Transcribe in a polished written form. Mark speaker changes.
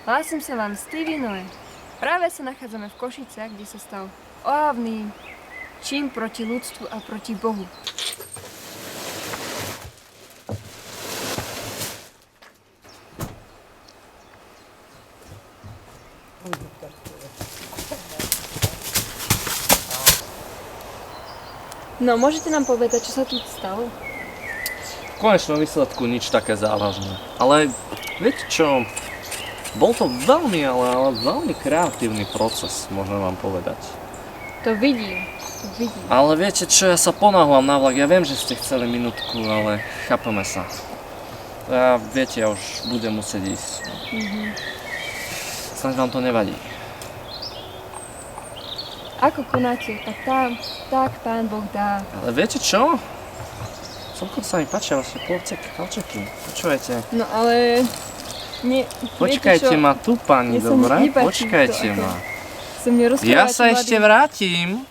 Speaker 1: Hlásim sa vám Stevie Noe. Práve sa nachádzame v Košiciach, kde sa stal ohavný čin proti ľudstvu a proti Bohu. No, môžete nám povedať, čo sa tu stalo?
Speaker 2: V konečnom výsledku nič také závažné. Ale viete čo? Bol to veľmi, ale veľmi kreatívny proces, môžem vám povedať.
Speaker 1: To vidím.
Speaker 2: Ale viete čo, ja sa ponáhľam na vlak. Ja viem, že ste chceli minútku, ale chápeme sa. Viete, ja už budem musieť ísť. Snáď vám to nevadí.
Speaker 1: Ako konáte, tak Pán Boh dá.
Speaker 2: Ale viete čo? Celkom sa mi páčia vaše plavčeky. Počujete?
Speaker 1: No ale...
Speaker 2: Počkajte ma tu, pani, dobre? Počkajte ma.
Speaker 1: Som nerozprávač.
Speaker 2: Ja sa ešte vrátim.